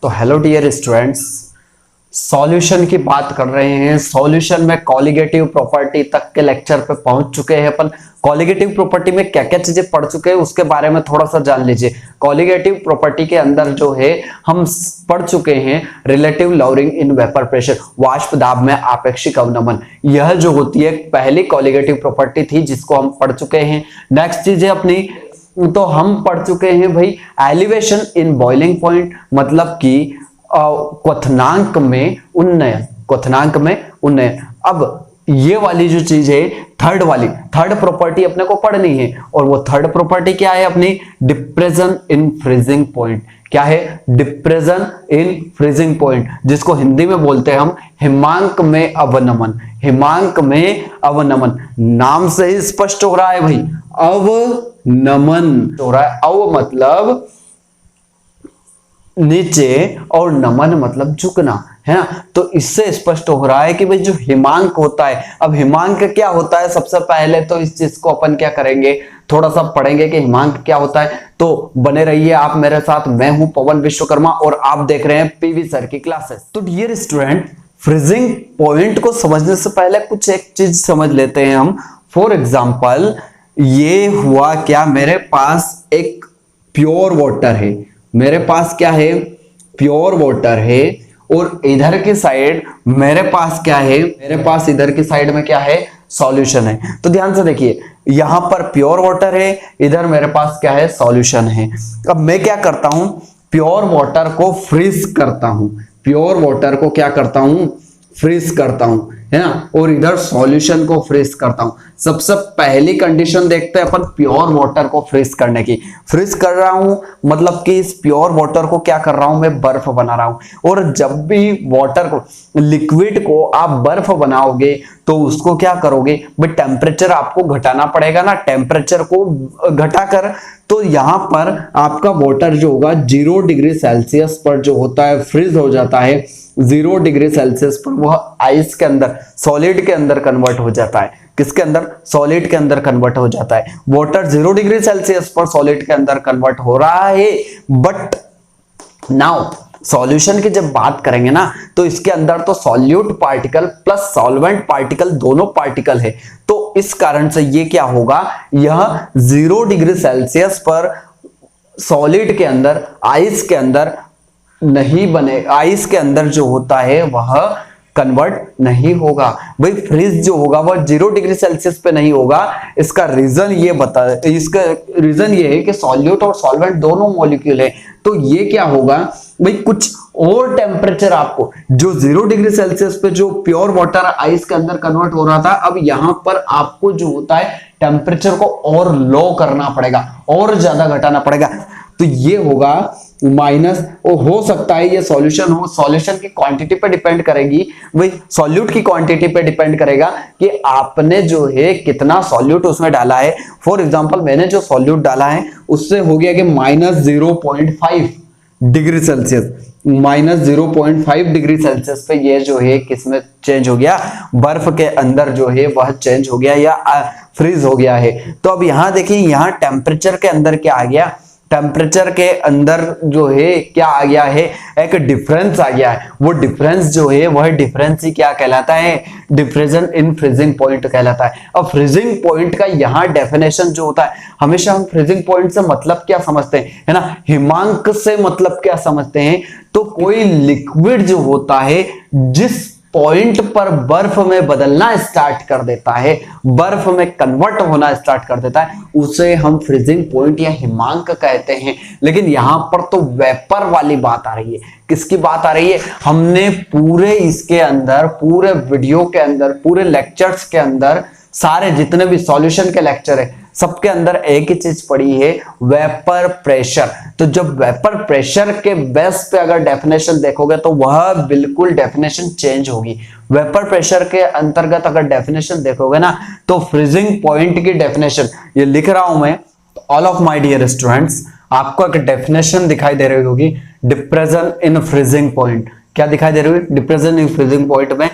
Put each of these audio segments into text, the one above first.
तो hello dear students, solution की बात कर रहे हैं। सॉल्यूशन में कॉलिगेटिव प्रॉपर्टी तक के लेक्चर पे पहुंच चुके हैं अपन। कॉलिगेटिव प्रॉपर्टी में क्या क्या चीजें पढ़ चुके हैं उसके बारे में थोड़ा सा जान लीजिए। कॉलिगेटिव प्रॉपर्टी के अंदर जो है हम पढ़ चुके हैं relative lowering in vapour pressure, वाष्प दाब में आपेक्षिक अवनमन। यह जो होती है पहली कॉलिगेटिव प्रॉपर्टी थी जिसको हम पढ़ चुके हैं। नेक्स्ट चीज है अपनी, तो हम पढ़ चुके हैं भाई एलिवेशन इन बॉइलिंग पॉइंट, मतलब कि क्वथनांक में उन्नयन, क्वथनांक में उन्नयन। अब ये वाली जो चीज है थर्ड प्रॉपर्टी अपने को पढ़नी है, और वो थर्ड प्रॉपर्टी क्या है अपनी, डिप्रेशन इन फ्रीजिंग पॉइंट। क्या है? डिप्रेशन इन फ्रीजिंग पॉइंट, जिसको हिंदी में बोलते हैं हम हिमांक में अवनमन। हिमांक में अवनमन नाम से ही स्पष्ट हो रहा है भाई, अवनमन हो रहा है। अव मतलब नीचे और नमन मतलब झुकना, है ना। तो इससे स्पष्ट हो रहा है कि भाई जो हिमांक होता है, अब हिमांक क्या होता है, सबसे पहले तो इस चीज को अपन क्या करेंगे, थोड़ा सा पढ़ेंगे कि हिमांक क्या होता है। तो बने रहिए आप मेरे साथ। मैं हूं पवन विश्वकर्मा और आप देख रहे हैं पीवी सर की क्लासेस। तो डियर स्टूडेंट, फ्रीजिंग पॉइंट को समझने से पहले कुछ एक चीज समझ लेते हैं हम। फॉर एग्जाम्पल, ये हुआ क्या, मेरे पास एक प्योर वाटर है, मेरे पास क्या है, प्योर वाटर है, और इधर की साइड मेरे पास क्या है, मेरे पास इधर की साइड में क्या है, सॉल्यूशन है। तो ध्यान से देखिए, यहां पर प्योर वाटर है, इधर मेरे पास क्या है, सॉल्यूशन है। अब मैं क्या करता हूं, प्योर वाटर को फ्रीज करता हूं, प्योर वाटर को क्या करता हूं, फ्रीज करता हूं, है ना, और इधर सॉल्यूशन को फ्रीज करता हूं। सबसे पहली कंडीशन देखते हैं अपन प्योर वाटर को फ्रीज करने की। फ्रीज कर रहा हूं मतलब कि इस प्योर वाटर को क्या कर रहा हूं, मैं बर्फ बना रहा हूं। और जब भी वाटर को, लिक्विड को आप बर्फ बनाओगे तो उसको क्या करोगे भाई, टेम्परेचर आपको घटाना पड़ेगा ना। टेम्परेचर को घटाकर तो यहां पर आपका वाटर जो होगा 0 डिग्री सेल्सियस पर जो होता है फ्रीज हो जाता है। 0 डिग्री सेल्सियस पर वह आइस के अंदर, सॉलिड के अंदर कन्वर्ट हो जाता है। किसके अंदर? सॉलिड के अंदर कन्वर्ट हो जाता है। वाटर 0 डिग्री सेल्सियस पर सॉलिड के अंदर कन्वर्ट हो रहा है। बट नाउ सॉल्यूशन की जब बात करेंगे ना, तो इसके अंदर तो solute particle plus solvent particle, दोनों पार्टिकल है। तो इस कारण से ये क्या होगा, यह 0 डिग्री सेल्सियस पर सॉलिड के अंदर, आइस के अंदर नहीं बने, आइस के अंदर जो होता है वह कन्वर्ट नहीं होगा। भाई फ्रीज जो होगा वह 0 डिग्री सेल्सियस पे नहीं होगा। इसका रीजन ये है कि सॉल्यूट और सॉल्वेंट दोनों मॉलिक्यूल है। तो ये क्या होगा भाई, कुछ और टेम्परेचर आपको, जो 0 डिग्री सेल्सियस पे जो प्योर वाटर आइस के अंदर कन्वर्ट हो रहा था, अब यहां पर आपको जो होता है टेम्परेचर को और लो करना पड़ेगा, और ज्यादा घटाना पड़ेगा। तो ये होगा माइनस, हो सकता है ये सॉल्यूशन हो, सॉल्यूशन की क्वांटिटी पे डिपेंड करेगी, वही सॉल्यूट की क्वांटिटी पे डिपेंड करेगा कि आपने जो है कितना सॉल्यूट उसमें डाला है। फॉर एग्जांपल, मैंने जो सॉल्यूट डाला है उससे हो गया कि -0.5 डिग्री सेल्सियस, -0.5 डिग्री सेल्सियस पे ये जो है किसमें चेंज हो गया, बर्फ के अंदर जो है वह चेंज हो गया या फ्रीज हो गया है। तो अब यहां देखिए, यहां टेम्परेचर के अंदर क्या आ गया, टेम्परेचर के अंदर जो है क्या आ गया है, एक डिफरेंस आ गया है। वो डिफरेंस जो है वह डिफरेंस ही क्या कहलाता है, डिफरेंस इन फ्रीजिंग पॉइंट कहलाता है। अब फ्रीजिंग पॉइंट का यहाँ डेफिनेशन जो होता है, हमेशा हम फ्रीजिंग पॉइंट से मतलब क्या समझते हैं, है ना, हिमांक से मतलब क्या समझते हैं, तो कोई लिक्विड जो होता है जिस पॉइंट पर बर्फ में बदलना स्टार्ट कर देता है, बर्फ में कन्वर्ट होना स्टार्ट कर देता है, उसे हम फ्रीजिंग पॉइंट या हिमांक कहते हैं। लेकिन यहां पर तो वेपर वाली बात आ रही है। किसकी बात आ रही है? हमने पूरे इसके अंदर, पूरे वीडियो के अंदर, पूरे लेक्चर्स के अंदर, सारे जितने भी सॉल्यूशन के लेक्चर है सबके अंदर एक ही चीज पड़ी है, वेपर प्रेशर। तो जब वेपर प्रेशर के बेस पे अगर डेफिनेशन देखोगे तो वह बिल्कुल डेफिनेशन चेंज होगी। वेपर प्रेशर के अंतर्गत अगर डेफिनेशन देखोगे ना, तो फ्रीजिंग पॉइंट की डेफिनेशन ये लिख रहा हूं मैं, all of my dear students, आपको एक डेफिनेशन दिखाई दे रही होगी, डिप्रेशन इन फ्रीजिंग पॉइंट। क्या दिखाई दे रही होगी? डिप्रेशन इन फ्रीजिंग पॉइंट में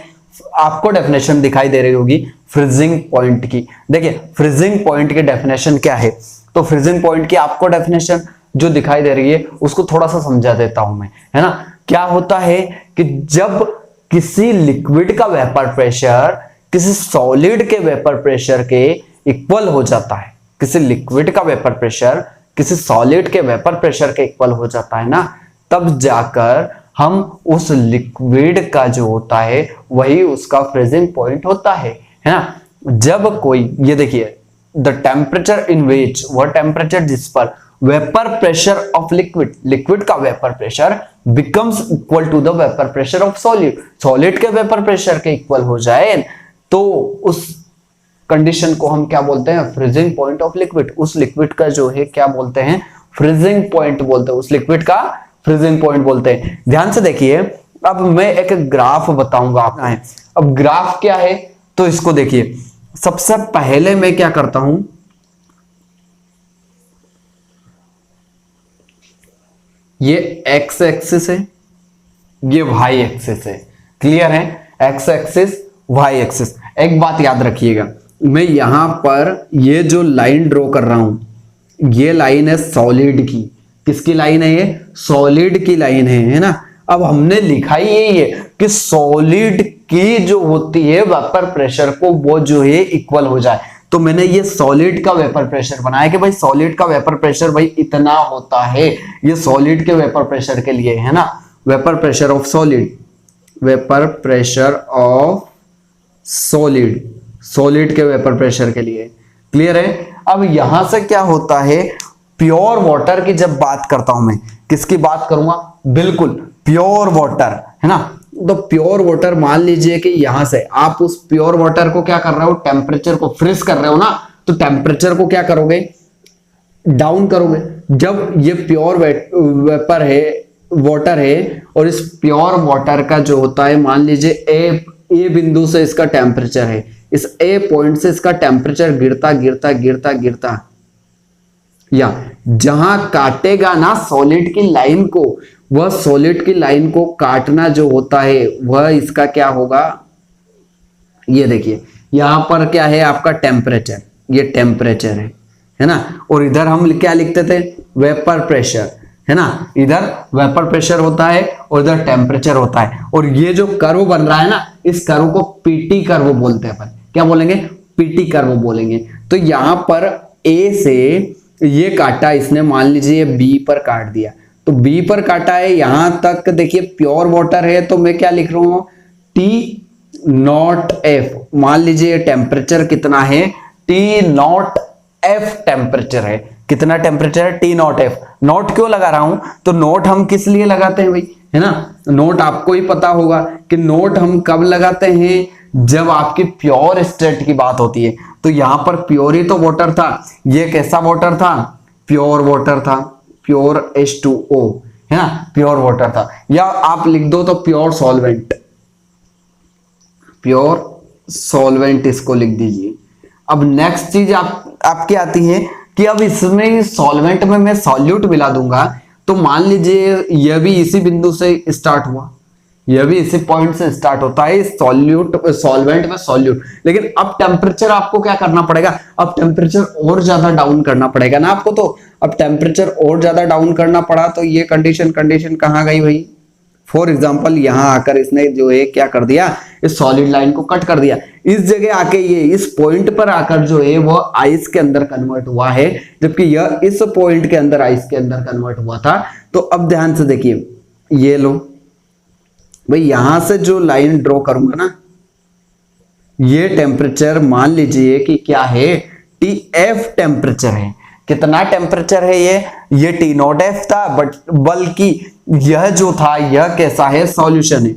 आपको डेफिनेशन दिखाई दे रही होगी फ्रीजिंग पॉइंट की। देखिए फ्रीजिंग पॉइंट की डेफिनेशन क्या है, तो फ्रीजिंग पॉइंट की आपको डेफिनेशन जो दिखाई दे रही है उसको थोड़ा सा समझा देता हूं मैं, है ना। क्या होता है कि जब किसी लिक्विड का वेपर प्रेशर किसी सॉलिड के वेपर प्रेशर के इक्वल हो जाता है, किसी लिक्विड का वेपर प्रेशर किसी सॉलिड के वेपर प्रेशर के इक्वल हो जाता है ना, तब जाकर हम उस लिक्विड का जो होता है वही उसका फ्रीजिंग पॉइंट होता है ना। जब कोई, ये देखिए, द टेम्परेचर इन विच, वह टेम्परेचर जिस पर vapour pressure of liquid, liquid का vapour pressure becomes equal to the vapour pressure of solid, solid के वेपर प्रेशर के इक्वल हो जाए तो उस कंडीशन को हम क्या बोलते हैं, फ्रीजिंग पॉइंट ऑफ लिक्विड। उस लिक्विड का जो है क्या बोलते हैं, फ्रीजिंग पॉइंट बोलते हैं, उस लिक्विड का फ्रीजिंग पॉइंट बोलते हैं। ध्यान से देखिए, अब मैं एक ग्राफ बताऊंगा आपको। अब ग्राफ क्या है तो इसको देखिए, सबसे पहले मैं क्या करता हूं, ये एक्स एक्सिस है, ये वाई एक्सिस है, क्लियर है, एक्स एक्सिस वाई एक्सिस। एक बात याद रखिएगा, मैं यहां पर ये जो लाइन ड्रॉ कर रहा हूं, ये लाइन है सॉलिड की। किसकी लाइन है ये, सॉलिड की लाइन है ना। अब हमने लिखा ही यही है कि सॉलिड की जो होती है वेपर प्रेशर को वो जो है इक्वल हो जाए, तो मैंने ये सॉलिड का वेपर प्रेशर बनाया कि भाई सॉलिड का वेपर प्रेशर भाई इतना होता है, ये सॉलिड के वेपर प्रेशर के लिए है ना, vapour pressure of solid, vapour pressure of solid, solid के वेपर प्रेशर के लिए, क्लियर है। अब यहां से क्या होता है, प्योर वाटर की जब बात करता हूं मैं, किसकी बात करूंगा, बिल्कुल प्योर वाटर है ना। तो प्योर वाटर मान लीजिए कि यहां से आप उस प्योर वाटर को क्या कर रहे हो, टेम्परेचर को फ्रीज कर रहे हो ना, तो टेम्परेचर को क्या करोगे, डाउन करोगे। जब ये प्योर वेपर है, वाटर है, और इस प्योर वाटर का जो होता है, मान लीजिए ए बिंदु से इसका टेम्परेचर है, इस ए पॉइंट से इसका टेम्परेचर गिरता गिरता गिरता गिरता, या जहां काटेगा ना सॉलिड की लाइन को, वह सॉलिड की लाइन को काटना जो होता है वह इसका क्या होगा, ये देखिए यहां पर क्या है आपका टेम्परेचर, ये टेम्परेचर है ना, और इधर हम क्या लिखते थे, वेपर प्रेशर है ना, इधर वेपर प्रेशर होता है और इधर टेम्परेचर होता है। और ये जो कर्व बन रहा है ना, इस कर्व को पीटी कर्व बोलते हैं अपन, क्या बोलेंगे, पीटी कर्व बोलेंगे। तो यहां पर ए से ये काटा इसने, मान लीजिए ये बी पर काट दिया, तो बी पर काटा है, यहां तक देखिए प्योर वाटर है, तो मैं क्या लिख रहा हूं, टी नॉट एफ, मान लीजिए टेम्परेचर कितना है, टी नॉट एफ टेम्परेचर है, कितना टेम्परेचर है, टी नॉट एफ। नोट क्यों लगा रहा हूं, तो नोट हम किस लिए लगाते हैं भाई, है ना, नोट आपको ही पता होगा कि नोट हम कब लगाते हैं, जब आपकी प्योर स्टेट की बात होती है। तो यहां पर प्योर ही तो वाटर था, ये कैसा वाटर था, प्योर वाटर था, प्योर H2O है ना, प्योर वाटर था। या आप लिख दो तो प्योर सॉल्वेंट, प्योर सॉल्वेंट इसको लिख दीजिए। अब नेक्स्ट चीज आपकी आती है कि अब इसमें सॉल्वेंट में मैं सॉल्यूट मिला दूंगा, तो मान लीजिए यह भी इसी बिंदु से स्टार्ट हुआ, यह भी इसी पॉइंट से स्टार्ट होता है, सॉल्यूट सॉल्वेंट में सॉल्यूट। लेकिन अब टेम्परेचर आपको क्या करना पड़ेगा, अब टेम्परेचर और ज्यादा डाउन करना पड़ेगा ना आपको, तो अब टेम्परेचर और ज्यादा डाउन करना पड़ा, तो ये कंडीशन कहां गई भाई, फॉर एग्जाम्पल यहां आकर इसने जो है क्या कर दिया, इस सॉलिड लाइन को कट कर दिया, इस जगह आके ये इस पॉइंट पर आकर जो है वो आइस के अंदर कन्वर्ट हुआ है, जबकि यह इस पॉइंट के अंदर आइस के अंदर कन्वर्ट हुआ था। तो अब ध्यान से देखिए, ये लो भाई, यहां से जो लाइन ड्रॉ करूंगा ना, ये टेम्परेचर मान लीजिए कि क्या है, टी एफ टेम्परेचर है। कितना टेम्परेचर है ये टी नॉट एफ था, बट बल्कि यह जो था यह कैसा है, सॉल्यूशन है,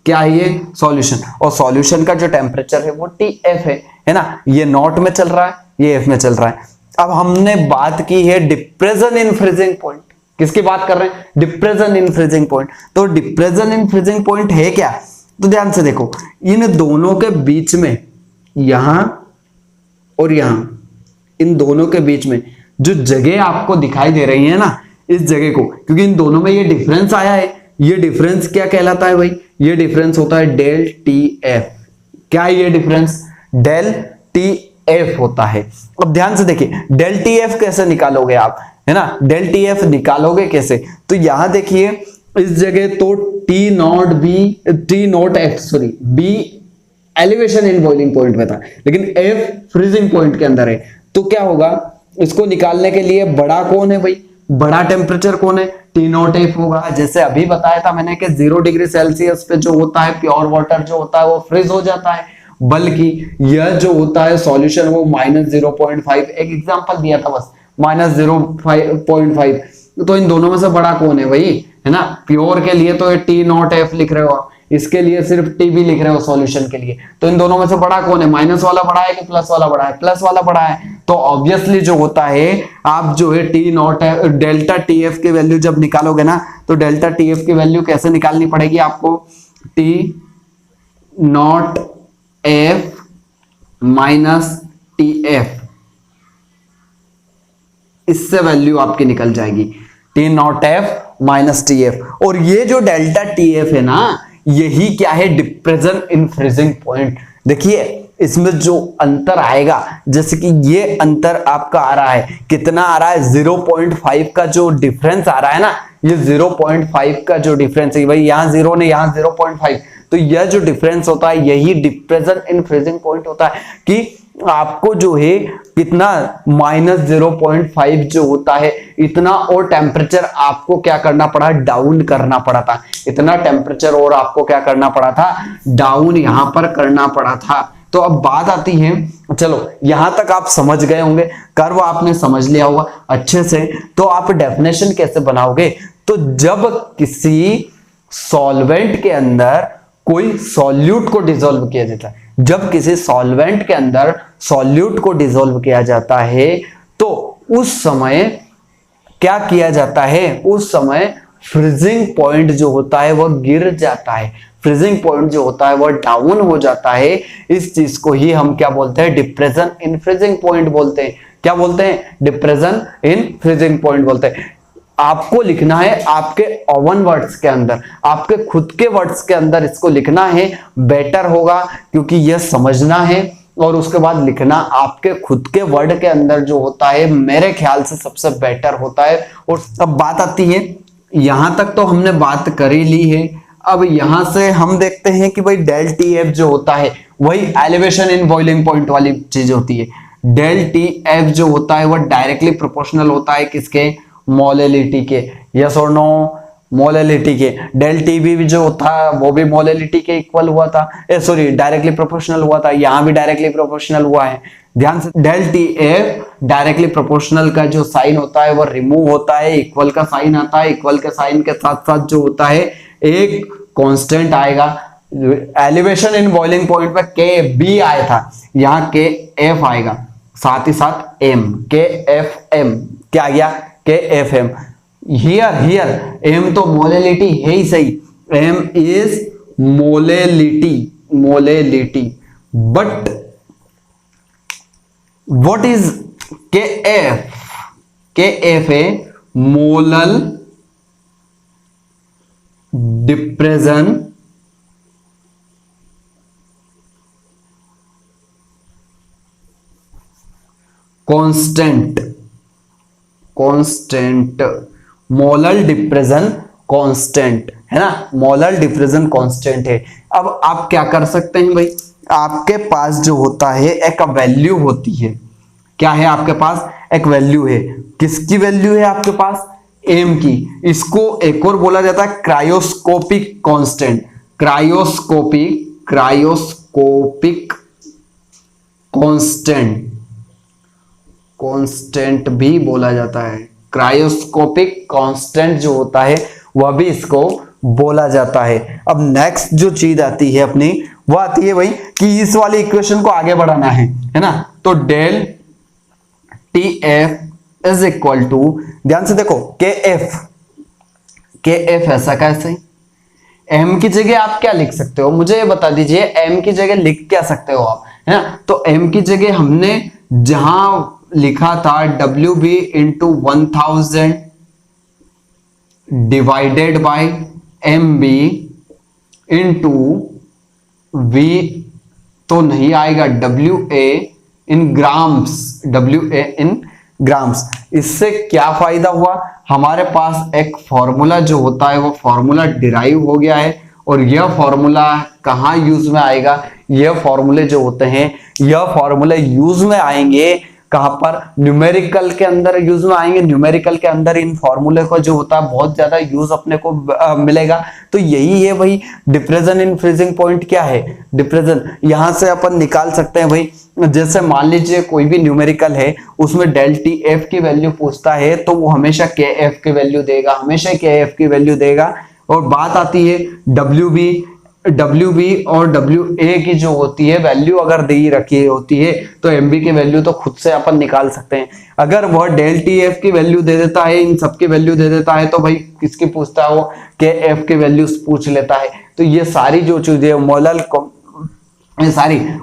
क्या है ये, सॉल्यूशन। और सॉल्यूशन का जो टेम्परेचर है वो टी एफ है ना, ये नॉट में चल रहा है, ये एफ में चल रहा है। अब हमने बात की है डिप्रेशन इन फ्रीजिंग पॉइंट, किसकी बात कर रहे हैं, डिप्रेशन इन फ्रीजिंग पॉइंट। तो डिप्रेशन इन फ्रीजिंग पॉइंट है क्या, तो ध्यान से देखो, इन दोनों के बीच में, यहां और यहां, इन दोनों के बीच में जो जगह आपको दिखाई दे रही है ना, इस जगह को, क्योंकि इन दोनों में ये डिफरेंस आया है, ये डिफरेंस क्या कहलाता है भाई, ये डिफरेंस होता है डेल टी एफ। क्या है ये डिफरेंस, डेल टी एफ होता है। अब ध्यान से देखिए, डेल टी एफ कैसे निकालोगे आप, है ना, डेल टी एफ निकालोगे कैसे, तो यहां देखिए इस जगह तो T not F sorry B elevation in boiling point में था, लेकिन एफ फ्रीजिंग पॉइंट के अंदर है। तो क्या होगा, इसको निकालने के लिए बड़ा कौन है भाई, बड़ा टेम्परेचर कौन है, टी नॉट एफ होगा। जैसे अभी बताया था मैंने कि 0 डिग्री सेल्सियस पे जो होता है प्योर वाटर जो होता है वो फ्रीज हो जाता है, बल्कि यह जो होता है सॉल्यूशन वो -0.5, एक एग्जांपल दिया था बस, -0.5। तो इन दोनों में से बड़ा कौन है भाई, है ना। प्योर के लिए तो ये टी नॉट एफ लिख रहे हो, इसके लिए सिर्फ टी भी लिख रहे हो सॉल्यूशन के लिए। तो इन दोनों में से बड़ा कौन है, माइनस वाला बड़ा है कि प्लस वाला बड़ा है, प्लस वाला बड़ा है। तो ऑब्वियसली जो होता है, आप जो है T not delta T F की वैल्यू जब निकालोगे ना, तो डेल्टा टी एफ की वैल्यू कैसे निकालनी पड़ेगी आपको, T not F minus T F, इससे वैल्यू आपकी निकल जाएगी, T not F minus T F. और ये जो डेल्टा टी एफ है ना, यही क्या है, डिप्रेशन इन फ्रीजिंग पॉइंट। देखिए इसमें जो अंतर आएगा, जैसे कि ये अंतर आपका आ रहा है, कितना आ रहा है, 0.5 का जो डिफरेंस आ रहा है ना, ये 0.5 का जो डिफरेंस है भाई, यहाँ 0 ने यहाँ 0.5, तो यह जो डिफरेंस होता है यही डिप्रेशन इन फ्रीजिंग पॉइंट होता है। कि आपको जो है कितना -0.5 जो होता है, इतना और टेम्परेचर आपको क्या करना पड़ा, डाउन करना पड़ा था, इतना टेम्परेचर और आपको क्या करना पड़ा था, डाउन यहां पर करना पड़ा था। तो अब बात आती है, चलो यहां तक आप समझ गए होंगे, कर्व आपने समझ लिया होगा अच्छे से। तो आप डेफिनेशन कैसे बनाओगे, तो जब किसी सॉल्वेंट के अंदर कोई सॉल्यूट को डिसॉल्व किया जाता है, जब किसी सॉल्वेंट के अंदर सॉल्यूट को डिसॉल्व किया जाता है, तो उस समय क्या किया जाता है, उस समय फ्रीजिंग पॉइंट जो होता है वह गिर जाता है, फ्रीजिंग पॉइंट जो होता है वह डाउन हो जाता है। इस चीज को ही हम क्या बोलते हैं, डिप्रेशन इन फ्रीजिंग पॉइंट बोलते हैं। क्या बोलते हैं, डिप्रेशन इन फ्रीजिंग पॉइंट बोलते हैं। आपको लिखना है आपके ओवन वर्ड्स के अंदर, आपके खुद के वर्ड्स के अंदर इसको लिखना है, बेटर होगा, क्योंकि यह समझना है और उसके बाद लिखना आपके खुद के वर्ड के अंदर जो होता है, मेरे ख्याल से सबसे बेटर होता है। और अब बात आती है, यहां तक तो हमने बात कर ही ली है, अब यहां से हम देखते हैं कि भाई डेल टी एफ जो होता है वही एलिवेशन इन बॉइलिंग पॉइंट वाली चीज होती है। डेल टी एफ जो होता है वह डायरेक्टली प्रोपोर्शनल होता है किसके, मोलेलिटी के, यस और नो, मोलेलिटी के। डेल टी भी जो था वो भी मोलेलिटी के इक्वल हुआ था, सॉरी डायरेक्टली प्रोपोर्शनल हुआ था, यहां भी डायरेक्टली प्रोपोर्शनल हुआ है। ध्यान से, del T F directly proportional का जो साइन होता है वो रिमूव होता है, इक्वल का साइन आता है, इक्वल के साइन के साथ साथ जो होता है एक कांस्टेंट आएगा। एलिवेशन इन बॉइलिंग पॉइंट पे के बी आया था, यहाँ के एफ आएगा, साथ ही साथ एम, के एफ एम, क्या आ गया, K F M. Here M तो मोलेलिटी है ही सही, M is molality, but what is K F, K F है molal depression constant, molal depression constant है ना, मोलल डिप्रेशन कांस्टेंट है। अब आप क्या कर सकते हैं भाई, आपके पास जो होता है एक वैल्यू होती है, क्या है आपके पास, एक वैल्यू है, किसकी वैल्यू है आपके पास, एम की। इसको एक और बोला जाता है क्रायोस्कोपिक कांस्टेंट, क्रायोस्कोपिक कांस्टेंट भी बोला जाता है। क्रायोस्कोपिक कांस्टेंट जो होता है वह भी इसको बोला जाता है। अब नेक्स्ट जो चीज आती है अपनी, वो आती है भाई कि इस वाली इक्वेशन को आगे बढ़ाना है ना। तो del T F is equal to, ध्यान से देखो, के एफ ऐसा कैसे, एम की जगह आप क्या लिख सकते हो, मुझे ये बता दीजिए, एम की जगह लिख क्या सकते हो आप, है ना। तो एम की जगह हमने जहां लिखा था W B into 1000 divided by M B into V, तो नहीं आएगा, W A in grams, W A in grams. इससे क्या फायदा हुआ, हमारे पास एक फॉर्मूला जो होता है वो फॉर्मूला डिराइव हो गया है। और यह फॉर्मूला कहाँ यूज में आएगा, यह फॉर्मूले जो होते हैं यह फॉर्मूले यूज में आएंगे कहां पर, न्यूमेरिकल के अंदर यूज में आएंगे। न्यूमेरिकल के अंदर इन फॉर्मूले को जो होता है बहुत ज्यादा यूज अपने को मिलेगा। तो यही है भाई डिफरेंस इन फ्रीजिंग पॉइंट। क्या है डिफरेंस, यहां से अपन निकाल सकते हैं भाई। जैसे मान लीजिए कोई भी न्यूमेरिकल है उसमें डेल टी एफ की वैल्यू पूछता है तो वो हमेशा के एफ की वैल्यू देगा, हमेशा के एफ की वैल्यू देगा। और बात आती है डब्ल्यू बी और डब्ल्यू ए की जो होती है वैल्यू अगर दी रखी होती है तो एम बी की वैल्यू तो खुद से अपन निकाल सकते हैं। अगर वह डेल टी एफ की वैल्यू दे देता है, इन सब की वैल्यू दे देता है, तो भाई किसकी पूछता है, वो के एफ की वैल्यू पूछ लेता है। तो ये सारी जो चीजें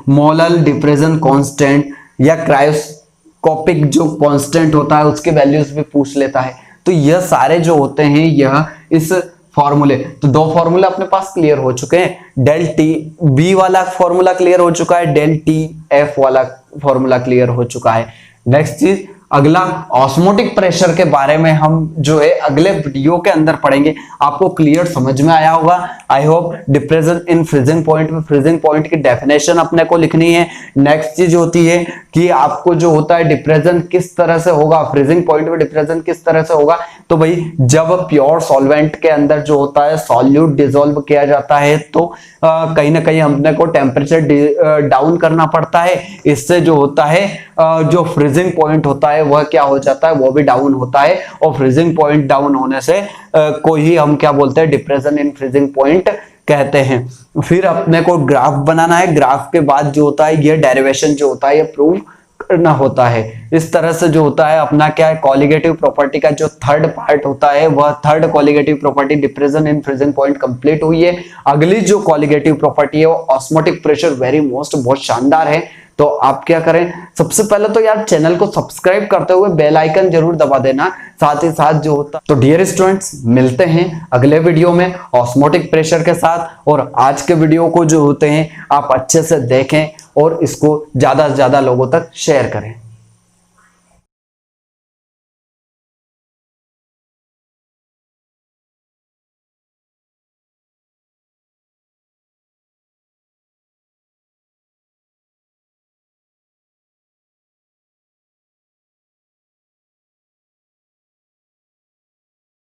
मोलल डिफ्रेशन कांस्टेंट या क्रायोस्कोपिक जो कांस्टेंट होता है उसके वैल्यूज भी पूछ लेता है। तो यह सारे जो होते हैं यह इस फॉर्मूले, तो दो फॉर्मूला अपने पास क्लियर हो चुके हैं। डेल टी बी वाला फॉर्मूला क्लियर हो चुका है, डेल टी एफ वाला फॉर्मूला क्लियर हो चुका है। नेक्स्ट चीज, अगला ऑस्मोटिक प्रेशर के बारे में हम जो है अगले वीडियो के अंदर पढ़ेंगे। आपको क्लियर समझ में आया होगा I hope. Difference in freezing point में फ्रीजिंग पॉइंट की डेफिनेशन अपने को लिखनी है। नेक्स्ट चीज होती है कि आपको जो होता है डिप्रेशन किस तरह से होगा, फ्रीजिंग पॉइंट में डिप्रेशन किस तरह से होगा। तो भाई जब प्योर सॉल्वेंट के अंदर जो होता है सॉल्यूट डिसॉल्व किया जाता है तो कहीं ना कहीं हमने को टेम्परेचर डाउन करना पड़ता है। इससे जो होता है जो फ्रीजिंग पॉइंट होता है वह क्या हो जाता है, वो भी डाउन होता है। और फ्रीजिंग पॉइंट डाउन होने से को ही हम क्या बोलते हैं, डिप्रेशन इन फ्रीजिंग पॉइंट कहते हैं। फिर अपने को ग्राफ बनाना है। ग्राफ के बाद जो होता है ये डेरिवेशन जो होता है ये प्रूव करना होता है। इस तरह से जो होता है अपना क्या है, कॉलिगेटिव प्रॉपर्टी का जो थर्ड पार्ट होता है वह third colligative property depression in freezing point complete हुई है। अगली जो कॉलिगेटिव प्रॉपर्टी है वो ऑस्मोटिक प्रेशर, वेरी मोस्ट, बहुत शानदार है। तो आप क्या करें, सबसे पहले तो यार चैनल को सब्सक्राइब करते हुए बेल आइकन जरूर दबा देना। साथ ही साथ जो होता, तो डियर स्टूडेंट्स मिलते हैं अगले वीडियो में ऑस्मोटिक प्रेशर के साथ। और आज के वीडियो को जो होते हैं आप अच्छे से देखें और इसको ज्यादा से ज्यादा लोगों तक शेयर करें।